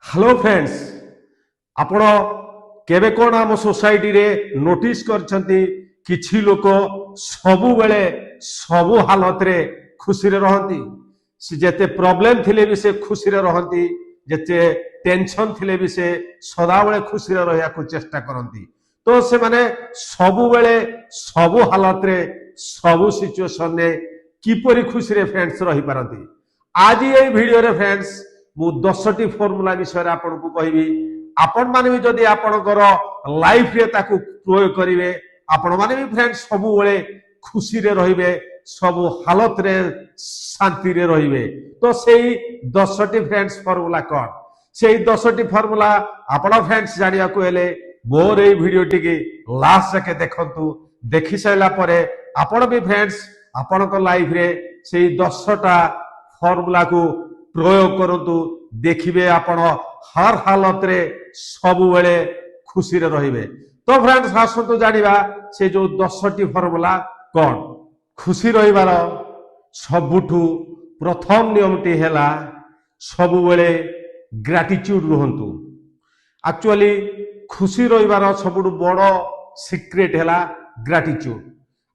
Hello friends आपण केबे कोन आम सोसाइटी रे नोटिस करछंती किछि लोक सबु बेले सबु हालत रे खुशी रे रहंती से जेते प्रॉब्लम थिले भी से खुशी रे रहंती जेते टेंशन थिले भी से सदा बेले खुशी रे रहया को चेष्टा करंती तो से माने सबु बेले सबु हालत रे सबु सिचुएशन ने किपरि खुशी रे फ्रेंड्स रही पारंती आज ये वीडियो रे फ्रेंड्स मु 10टी फॉर्मूला विषय आपन को कहबी आपण माने भी जदी आपनकर लाइफ रे ताकू प्रयोग करिवे आपण माने भी फ्रेंड्स सबु बेले खुशी रे रहिबे सबु हालत रे शांति रे रहिबे तो सेही 10टी फ्रेंड्स फॉर्मूला कोन सेही 10टी फॉर्मूला आपण फ्रेंड्स जानिया को हेले मोर ए वीडियो टिके लास्ट तक देखंतु देखि सैला परे आपण भी फ्रेंड्स आपनकर लाइफ रे सेही 10टा फॉर्मूला को प्रयोग करंतु देखिबे आपण हर हालत रे सबु बेले खुशी रे रहिबे तो फ्रेंड्स आसंतु जानिबा से जो 10टी फॉर्मूला कोन खुशी रहिबार सबुठु प्रथम नियमटी हैला सबु बेले ग्रेटिट्यूड रहंतु एक्चुअली खुशी रहिबार सबुठु बड़ सीक्रेट हैला gratitude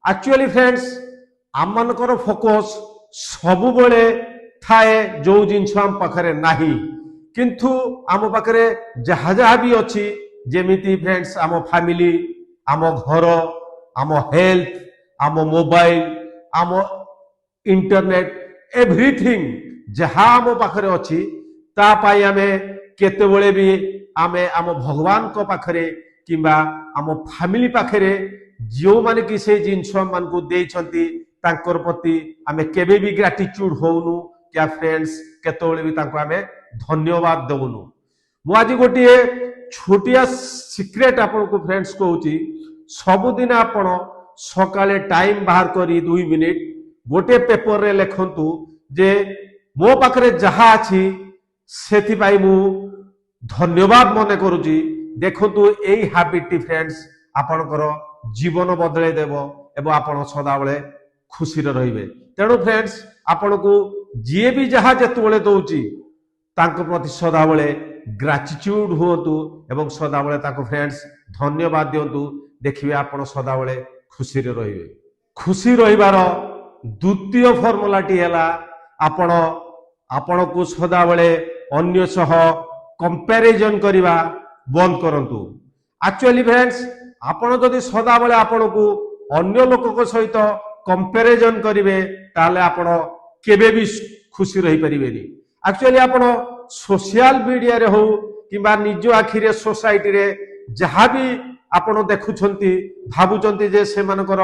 actually friends Amonkar focus सबु बेले थाए जो जिनस आम पाखरे नाही किंतु आम पाखरे जहा जहा भी अच्छी जेमिति फ्रेंड्स आम फैमिली आम घर आम हेल्थ आम मोबाइल आम इंटरनेट एवरीथिंग जहा आम पाखरे अच्छी ता पाई आमे केतेबेले भी आमे आम भगवान को पाखरे किंबा आम फैमिली पाखरे जो माने कि से जिनस मान को देइछंती तांकर प्रति आमे केबे भी ग्रेटिट्यूड होउनु क्या फ्रेंड्स केतोले भी तांको आमे धन्यवाद दउनु मु आज गोटे छोटिया सीक्रेट आपन को फ्रेंड्स कहूची सब दिन आपन सकाले टाइम बाहर करी 2 मिनिट गोटे पेपर रे लेखंतु जे मो पाखरे जहा अछि सेथि पाई मु धन्यवाद मने करूची देखंतु एई हैबिट फ्रेंड्स आपनकर जीवन बदले देबो एवं आपन सदा बेले खुशी रे रहिबे तेणु फ्रेंड्स आपन को जी भी जहा जेतबेले दउची तांको प्रति सदा बेले ग्रेटिट्यूड होतु एवं सदा बेले ताको फ्रेंड्स धन्यवाद दियंतु देखिबे आपण सदा बेले खुशी रे रहिबे खुशी रहिबार द्वितीय फॉर्मूलाटी हैला आपण आपण को सदा बेले अन्य सह कंपैरिजन करिवा बंद करंतु एक्चुअली फ्रेंड्स आपण जदी सदा बेले आपण को अन्य लोक को सहित कंपैरिजन करिवे ताले आपण केबे भी खुशी रही परिबेनी एक्चुअली आपण सोशल मीडिया रे हो किबा निज आखि रे सोसाइटी रे जहा भी आपण देखुछंती भाबुचंती जे से मानकर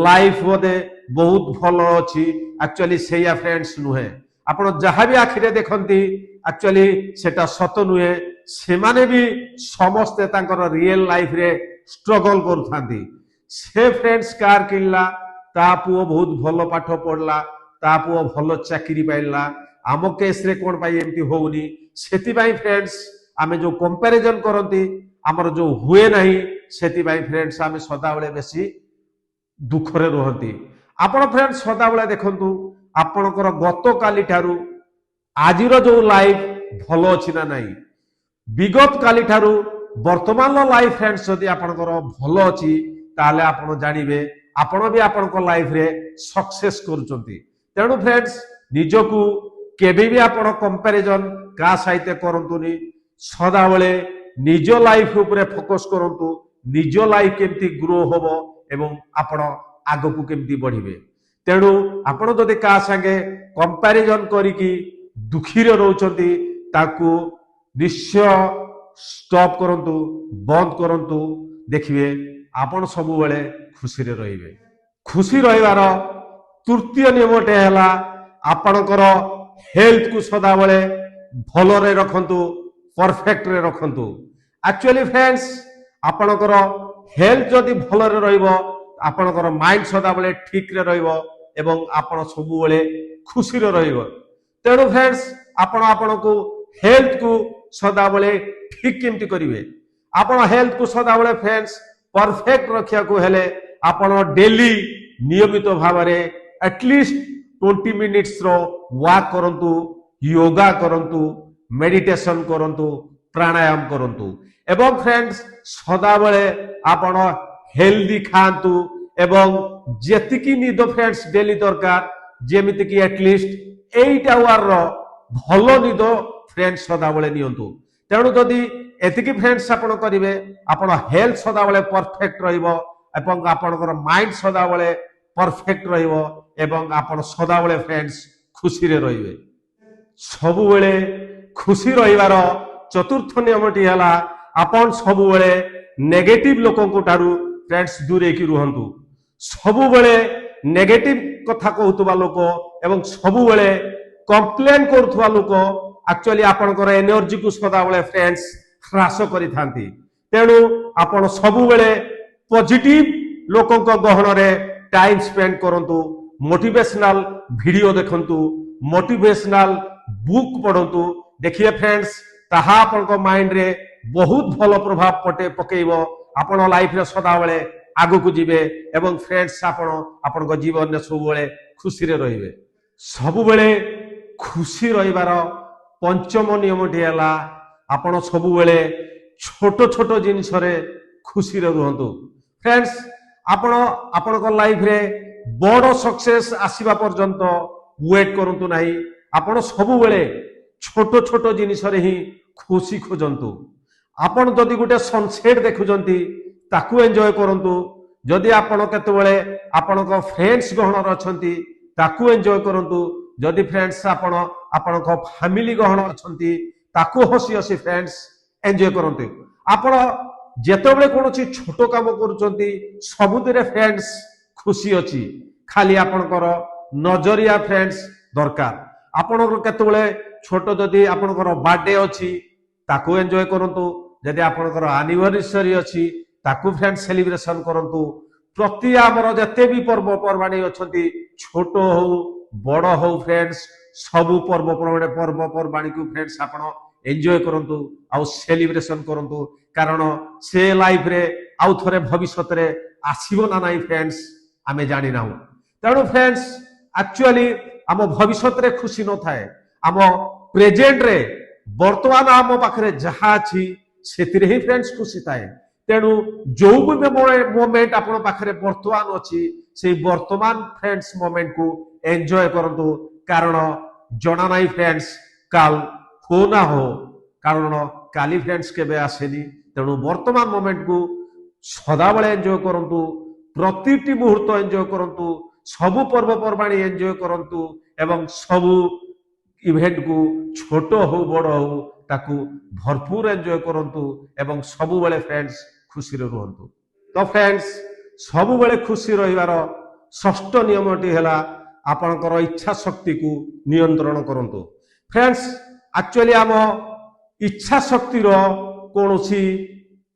लाइफ बोधे बहुत भलो अछि एक्चुअली सेया फ्रेंड्स नुहे आपण जहा भी आखि रे देखंती एक्चुअली सेटा सत नुहे से माने भी समस्त तांकर रियल लाइफ रे स्ट्रगल करथांती से फ्रेंड्स कार किनला ता पुओ बहुत भलो पाठ पढ़ला ता पुओ भलो चाकरी पाइला आम केस रे कोन पाई एमती होउनी सेति पाई फ्रेंड्स आमे जो कंपैरिजन करंती हमर जो हुए नाही सेति पाई फ्रेंड्स आमे सदा बेले बेसी दुख रे रहंती आपण फ्रेंड्स सदा बेले देखंतु आपनकर गत काली ठारू आजिरो जो लाइफ भलो अछि ना नाही विगत काली ठारू वर्तमान लाइफ फ्रेंड्स जदी आपनकर भलो अछि ताले आपण जानिबे आपण भी आपनकर लाइफ रे सक्सेस करूचंती तेणु फ्रेंड्स निजकू केबे भी आपण कंपैरिजन का सहित करंतुनी सदा बेले निज लाइफ ऊपर फोकस करंतु निज लाइफ केमती ग्रो होबो एवं आपण आगकू केमती बढ़िबे तेणु आपण जदि का संगे कंपैरिजन करिकी दुखी रे रहउचंती ताकू निश्चय स्टॉप करंतु बंद करंतु देखिबे आपण सबु बेले खुशी रे रहिबे खुशी रहिबार तृतीय नियमटे हैला आपणकर हेल्थ को सदा बेले भलो रे रखंतु परफेक्ट रे रखंतु एक्चुअली फ्रेंड्स आपणकर हेल्थ जदि भलो रे रहिबो आपणकर माइंड सदा बेले ठीक रे रहिबो एवं आपण सबु बेले खुशी रे रहिबो तेणु फ्रेंड्स आपण आपण को हेल्थ को सदा बेले ठीक केमती करिवे आपण हेल्थ को सदा बेले फ्रेंड्स परफेक्ट रखिया को हेले आपण डेली नियमित भाव में एटलिस्ट 20 मिनिट्स रो वॉक करंतु योगा करंतु मेडिटेशन करंतु प्राणायाम करंतु एवं फ्रेंड्स सदाबले आपण हेल्दी खांतु एवं जेतिकी निद फ्रेंड्स डेली दरकार जेमिति कि एटलिस्ट 8 आवर रो भलो निद फ्रेंड्स सदाबले नियंतु तेणु जदि एतिकी फ्रेंड्स आपण करिवे आपण हेल्थ सदाबले परफेक्ट रहइबो एवं आपनकर माइंड सदाबले परफेक्ट रहइबो एवं आपण सदाबले फ्रेंड्स खुशी रे रहिबे सबु बेले खुशी रहिबार चतुर्थ नियमटी हला आपण सबु बेले नेगेटिव लोकंको टारू फ्रेंड्स दूरे की रुहंतु सबु बेले नेगेटिव कथा कहउतबा लोक एवं सबु बेले कंप्लेन करथुवा लोक एक्चुअली आपनकर एनर्जी को सदा बेले फ्रेंड्स ह्रास करि थांती तेणु आपण सबु बेले पॉजिटिव लोकंको गहन रे टाइम स्पेंड करंतु मोटिवेशनल वीडियो देखंतु मोटिवेशनल बुक पढ़ंतु देखिए फ्रेंड्स ताहा आपनको माइंड रे बहुत भलो प्रभाव पकेइबो आपण लाइफ रे सदा बेले आगु को जिवे एवं फ्रेंड्स आपनको जीवन में सब बेले खुशी रे रहिबे सब बेले खुशी रहिबार पंचम नियमटी हला आपण सब बेले छोट छोट जिनिस रे खुशी रे रहंतु फ्रेंड्स आपनको लाइफ रे बड़ सक्सेस आसीबा पर्यंत वेट करंतु नाही आपण सब बेले छोट छोट जिनिस रे ही खुशी खोजंतु आपण जदि गोटे सनसेट देखुचंती ताकू एंजॉय करंतु जदि आपण केतेबेले आपनको फ्रेंड्स गहन अछंती ताकू एंजॉय करंतु जदि फ्रेंड्स आपनको फैमिली गहन अछंती ताकू हसी हसी फ्रेंड्स एंजॉय करंतु आपण जेतेबेले कोनोची छोट काम करूचंती सबुदिरे फ्रेंड्स खुशी अछि खाली आपनकर नजरिया फ्रेंड्स दरकार आपनकर केतेबेले छोट जदि आपनकर बर्थडे अछि ताकू एंजॉय करंतु जदि आपनकर एनिवर्सरी अछि ताकू फ्रेंड्स सेलिब्रेशन करंतु प्रति आमर जते भी पर्व पर्वाणी अछंती छोट हो बड़ हो फ्रेंड्स सबु पर्व पर्वाणी को फ्रेंड्स आपण एंजॉय करंतु आउ सेलिब्रेशन करंतु कारण से लाइफ रे आउ थरे भविष्यत रे आसीबो ना नाही फ्रेंड्स आमे जानि नाहु तेणु फ्रेंड्स एक्चुअली आम भविष्यत रे खुशी न थाए आम प्रेजेंट रे वर्तमान आम पाखरे जहा अछि सेतिरे ही फ्रेंड्स खुशी थाए तेणु जो भी मोमेंट आपण पाखरे वर्तमान अछि से वर्तमान फ्रेंड्स मोमेंट को एंजॉय करंतु कारण जना नाही फ्रेंड्स काल हो ना हो कारण काली फ्रेंड्स केबे आसेनी तेणु वर्तमान मोमेंट को सदा बेले एंजॉय करंतु प्रतिटी मुहूर्त एंजॉय करंतु सबु पर्व पर्वाणी एंजॉय करंतु एवं सबु इवेंट को छोट हो बड़ हो ताकू भरपूर एंजॉय करंतु एवं सबु बेले फ्रेंड्स खुशी रे रहंतु तो फ्रेंड्स सबु बेले खुशी रहिबार षष्ठ नियमटी हैला आपनकर इच्छा शक्ति को नियंत्रण करंतु फ्रेंड्स एक्चुअली आम इच्छा शक्ति रो कोनोसी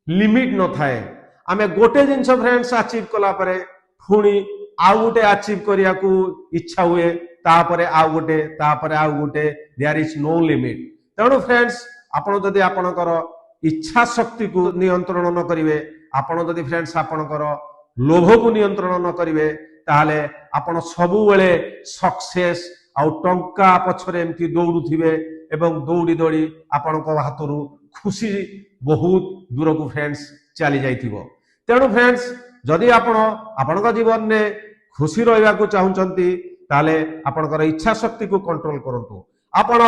लिमिट न थाए आमे गोटे जिंस फ्रेंड्स अचीव कला परे पुणी आउ गोटे अचीव करिया को इच्छा हुए तापरे आउ गोटे देयर इज नो लिमिट तेणु फ्रेंड्स आपण जदि आपनकर इच्छा शक्ति को नियंत्रण न करिवे आपण जदि फ्रेंड्स आपनकर लोभ को नियंत्रण न करिवे ताले आपण सबु बेले सक्सेस आउ टंका पछरे एमती दौड़ुथिबे एवं दौड़ी दौड़ी आपनकर हाथरू खुशी बहुत दूर को फ्रेंड्स चली जाइथिबो तेणु फ्रेंड्स जदि आपनकर जीवन में खुशी रहिबा को चाहुचंती ताले आपनकर इच्छा शक्ति को कंट्रोल करंतु आपण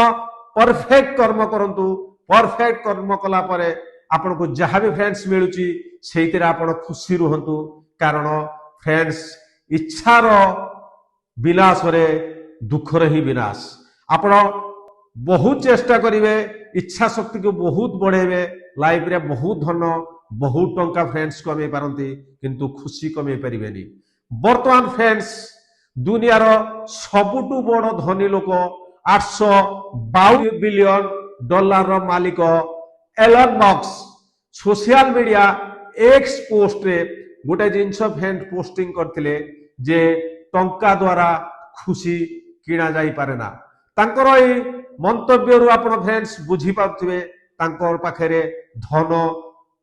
परफेक्ट कर्म करंतु परफेक्ट कर्म कला परे आपन को जहां भी फ्रेंड्स मिलुची सेहितरे आपण खुशी रहंतु कारण फ्रेंड्स इच्छार विनाश रे दुख रे ही विनाश आपण बहुत चेष्टा करिवे इच्छा शक्ति को बहुत बढ़ेबे लाइफ रे बहुत धन बहुत टंका फ्रेंड्स कमे पारंती किंतु खुशी कमे परिबेनी वर्तमान फ्रेंड्स दुनियार सबुटु बड़ धनी लोक 852 बिलियन डॉलर मालिक Elon Musk social media X post रे गोटे जिनस फ्रेंड पोस्टिंग करथिले जे टंका द्वारा खुशी किना जाई पारे ना तांकर ए मंतव्य रु आपण फ्रेंड्स बुझी पाउथिबे तांकर पाखरे धन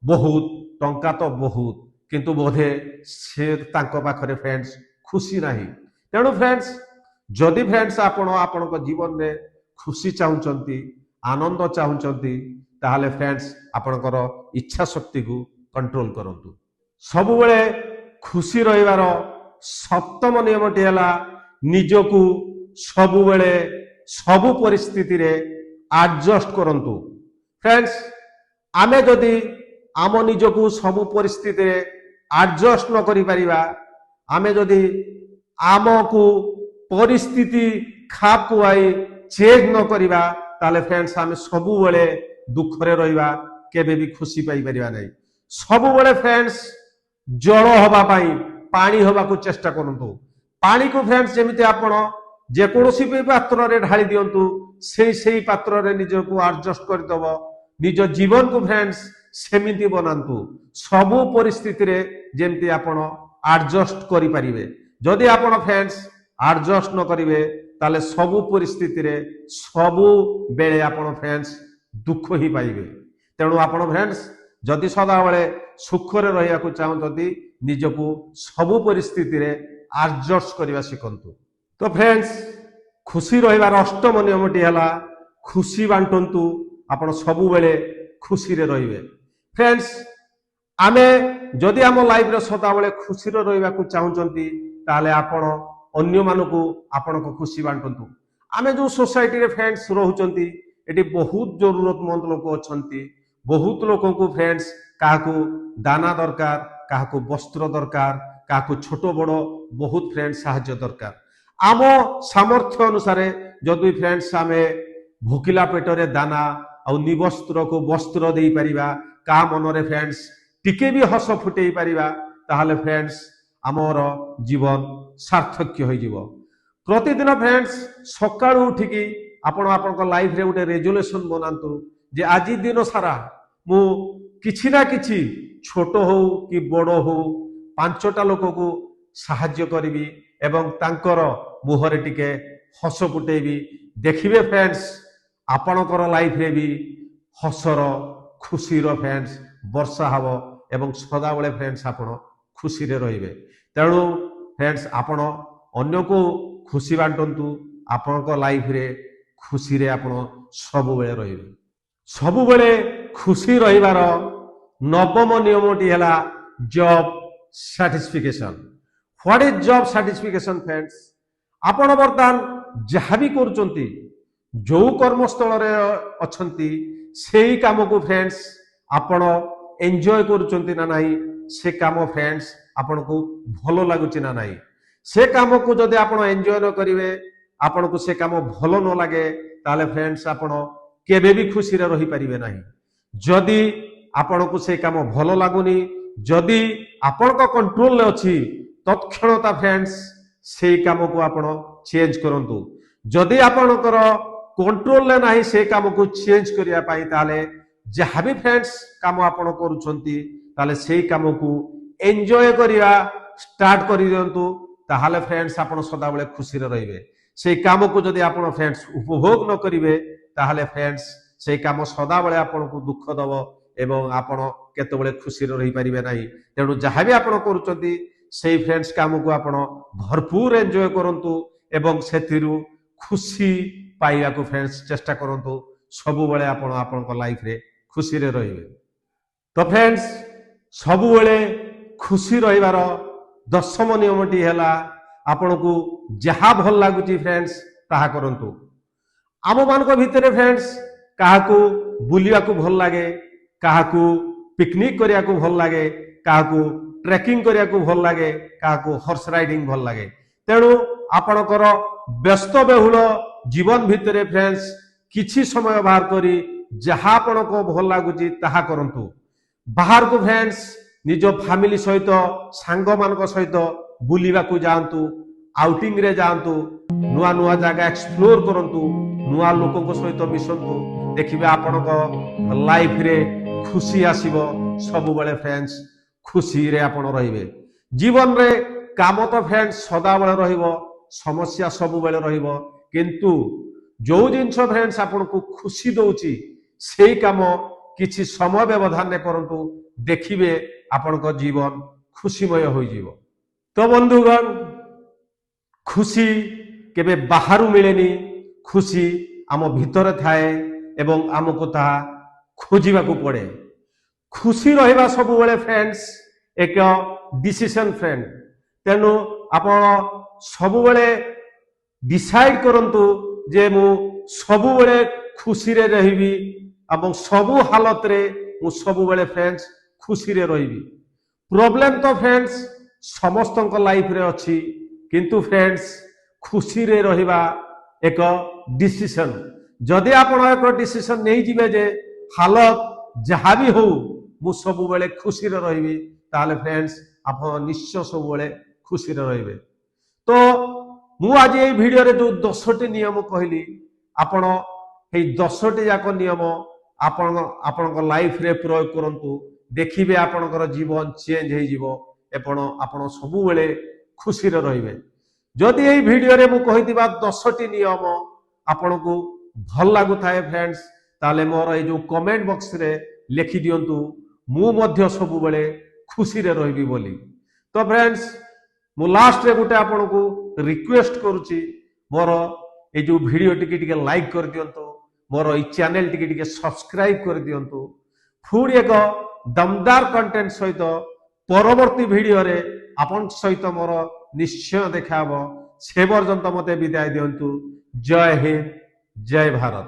बहुत टंका तो बहुत किंतु बोधे से तांको पाखरे फ्रेंड्स खुशी नाही तेणु फ्रेंड्स जदि फ्रेंड्स आपण जीवन में खुशी चाहूचंती आनंद चाहूँगी ताहले फ्रेंड्स आपणकर इच्छा शक्ति को कंट्रोल करंतु। सब बेले खुशी रहिबार सप्तम नियमटी है निजकू सब बेले सबु परिस्थिति रे एडजस्ट करंतु। फ्रेंड्स आमे जदि आम निजकू सबु परिस्थिति रे एडजस्ट न करि परिबा, आमे जदि आमको परिस्थिति खाप खुआई चेंज न करिबा ताले फ्रेंड्स आमे सबु बेले दुख रे रहिबा, केबे भी खुशी पाई परिबा नहीं। सबु बेले फ्रेंड्स जल हवा पाई पानी हवा को चेष्टा करंतु। पानी को फ्रेंड्स जेमिति आपण जेकोसी भी पात्र रे ढाली दियंतु सेई पात्र रे निज को एडजस्ट कर दबो, निज जीवन को फ्रेंड्स सेमिति बनांतु। सबु परिस्थिति रे जेमिति आपण एडजस्ट करि परिबे। जदि आपण फ्रेंड्स एडजस्ट न करिवे ताले सबु परिस्थिति रे सबु बेले आपण फ्रेंड्स दुख ही पाइबे। तेणु आपण फ्रेंड्स जदि सदा बेले सुख रे रहिया को चाहंतती निजको सबु परिस्थिति रे एडजस्ट करबा सिखंतु। तो फ्रेंड्स खुशी रहिबार अष्टम नियमटी है खुशी बांटंतु। आपण सबु बेले खुशी रे रहिबे। फ्रेंड्स आमे जदि आम लाइफ रे सदा बेले खुशी रे रहिबा को चाहंचंती ताले आपण अन्य मानको आपण को खुशी बांटंतु। आमे जो सोसाइटी रे फ्रेंड्स रहउचंती एटी बहुत जरूरतमंद लोक अछंती। बहुत लोकों को फ्रेंड्स काहाकू दाना दरकार, काहाकू वस्त्र दरकार, काहाकू छोट बड़ बहुत फ्रेंड्स साहाय्य दरकार। आम सामर्थ्य अनुसार जदि फ्रेंड्स आमे भोकिला पेटरे दाना और निवस्त्र को वस्त्र दे परिबा, का मनरे फ्रेंड्स टिके भी हस फुटई परिबा ताहले फ्रेंड्स आमर जीवन सार्थक्य हो जिवो। प्रतिदिन फ्रेंड्स सकाळु उठिकी आपण आपनका लाइफ रे उटे रेजोल्यूशन बनांतु जे आज दिन सारा मु किछि ना किछि छोट हो कि बड़ हो पांचटा लोक को साहाय्य करिवि एवं तांकर मुहरे टिके हस फुटेबी। देखिबे फ्रेंड्स आपणकर लाइफ रे भी हसर खुशीर फ्रेंड्स वर्षा हब एवं सदा बेले फ्रेंड्स आपण खुशी रे रहिबे। तेणु फ्रेंड्स आपण अन्य को खुशी बांटंतु। आपणकर लाइफ रे खुशी रे आपण सब बेले रहिबे। सब बेले खुशी रहिबार नवम नियमटी है job satisfaction. What is job satisfaction friends? आपण बर्तमान जहाँ भी करुचंती जो कर्मस्थल रे अछंती सेही काम को फ्रेंड्स आपण एंजॉय करुचंती ना नहीं, से काम फ्रेंड्स आपण को भलो लागुची ना नहीं। से काम को जदि आपण एंजॉय न करिवे, आपण को से काम भलो न लागे ताले फ्रेंड्स आपण केबे भी खुशी रे रही परिबे नहीं। जदि आपण को से काम भलो लागुनी, जदि आपण को कंट्रोल ले अछि तत्क्षणता फ्रेंड्स से काम को आपण चेंज करंतु। जदि आपणकर कंट्रोल ले नाही से काम को चेंज करिया पाई ताले जहाँ भी फ्रेंड्स काम आपण करूछंती ताले से काम को एंजॉय करिया स्टार्ट करि दियंतु। ताहाले फ्रेंड्स आपण सदा बेले खुशी रे रहिबे। से काम को जदि आपण फ्रेंड्स उपभोग न करिवे ताहाले फ्रेंड्स से काम सदा बेले आपण को दुख दबो एवं आपण केते बेले खुशी रे रहि परिबे नाही। तेणु जहाँ भी आपण करूछंती से फ्रेंड्स काम को आपण भरपूर एंजॉय करंतु एवं सेथिरु खुशी पाइबा को फ्रेंड्स चेष्टा करंतु। सब बेले आपण आपनका लाइफ रे खुशी रे रहिबे। तो फ्रेंड्स सब बेले खुशी रहिबार दशम नियमटी है आपण को जहाँ भल लागुची फ्रेंड्स ताहा करंतु। आम मानक भितरे फ्रेंड्स काहाकू बुलिया को भल लागे, काहाकू पिकनिक करिया को भल लागे, काहाकू ट्रेकिंग करिया को भल लागे, काहाकू हॉर्स राइडिंग भल लागे। तेणु आपणकर व्यस्त बहुल जीवन भितरे फ्रेंड्स किछि समय बाहर करी जहाँ आपण को भल लागुची ताहा करंतु। बाहर को फ्रेंड्स निज फैमिली सहित सांग मानक सहित बुलिबा को जांतु, आउटिंग रे जांतु, नुआ नुआ जगह एक्सप्लोर करंतु, नुआ लोकों सहित मिसंतु। देखिबे आपणक लाइफ रे खुशी आसीबो। सब बेले फ्रेंड्स खुशी रे आपण रहिबे। जीवन रे काम तो फ्रेंड्स सदा बेले रहिबो, समस्या सब बेले रहिबो, किंतु जो जिनस फ्रेंड्स आपण को खुशी दउची सेही काम किछि समय व्यवधान ने करंतु। देखिबे आपणक जीवन खुशीमय होई जीवो। तो बंधुगण खुशी केबे बाहरु मिलेनी, खुशी आम भितर थाए। ଏବଂ ଆମକୁ ତାହା ଖୋଜିବାକୁ ପଡେ। ଖୁସି ରହିବା ସବୁବେଳେ ଫ୍ରେଣ୍ଡସ୍ ଏକ ଡିସିସନ ଫ୍ରେଣ୍ଡ। ତେଣୁ ଆପଣ ସବୁବେଳେ ଡିସାଇଡ କରନ୍ତୁ ଯେ ମୁଁ ସବୁବେଳେ ଖୁସିରେ ରହିବି ଏବଂ ସବୁ ହାଲତରେ ମୁଁ ସବୁବେଳେ ଫ୍ରେଣ୍ଡସ୍ ଖୁସିରେ ରହିବି। ପ୍ରୋବ୍ଲେମ ତ ଫ୍ରେଣ୍ଡସ୍ ସମସ୍ତଙ୍କ ଲାଇଫରେ ଅଛି, କିନ୍ତୁ ଫ୍ରେଣ୍ଡସ୍ ଖୁସିରେ ରହିବା ଏକ ଡିସିସନ। ଯଦି ଆପଣ ଏକ ଡିସିସନ ନେଇଯିବେ ଯେ ହାଲତ ଯାହା ବି ହଉ ମୁଁ ସବୁବେଳେ ଖୁସିରେ ରହିବି, ତାହେଲେ ଫ୍ରେଣ୍ଡସ୍ ଆପଣ ନିଶ୍ଚୟ ସବୁବେଳେ ଖୁସିରେ ରହିବେ। ତ ମୁଁ ଆଜି এই ଭିଡିଓରେ ଯୋଉ 10ଟି ନିୟମ କହିଲି, ଆପଣ এই 10ଟି ଯାକ ନିୟମ ଆପଣଙ୍କ ଲାଇଫରେ ପ୍ରୟୋଗ କରନ୍ତୁ। ଦେଖିବେ ଆପଣଙ୍କର ଜୀବନ ଚେଞ୍ଜ ହେଇଯିବ ଏବଂ ଆପଣ ସବୁବେଳେ ଖୁସିରେ ରହିବେ। ଯଦି এই ଭିଡିଓରେ ମୁଁ କହିଥିବା 10ଟି ନିୟମ ଆପଣଙ୍କୁ ଭଲ ଲାଗୁଥାଏ ଫ୍ରେଣ୍ଡସ୍, ତାହେଲେ ମୋର এই ଯୋଉ କମେଣ୍ଟ ବକ୍ସରେ ଲେଖି ଦିଅନ୍ତୁ ମୁଁ ମଧ୍ୟ ସବୁବେଳେ ଖୁସିରେ ରହିବି ବୋଲି। ତ ଫ୍ରେଣ୍ଡସ୍ ମୁଁ ଲାଷ୍ଟରେ ଗୋଟେ ଆପଣଙ୍କୁ ରିକ୍ୱେଷ୍ଟ କରୁଛି, ମୋର এই ଯୋଉ ଭିଡିଓ ଟିକେ ଲାଇକ୍ କରିଦିଅନ୍ତୁ, ମୋର এই ଚ୍ୟାନେଲ ଟିକେ ସବସ୍କ୍ରାଇବ କରିଦିଅନ୍ତୁ। ପୁଣି ଏକ ଦମଦାର କଣ୍ଟେଣ୍ଟ ସହିତ ପରବର୍ତ୍ତୀ ଭିଡିଓରେ ଆପଣଙ୍କ ସହିତ ମୋର ନିଶ୍ଚୟ ଦେଖା ହେବ। ସେ ପର୍ଯ୍ୟନ୍ତ ମତେ ବିଦାୟ ଦିଅନ୍ତୁ। ଜୟ ହିନ୍ଦ, ଜୟ ଭାରତ।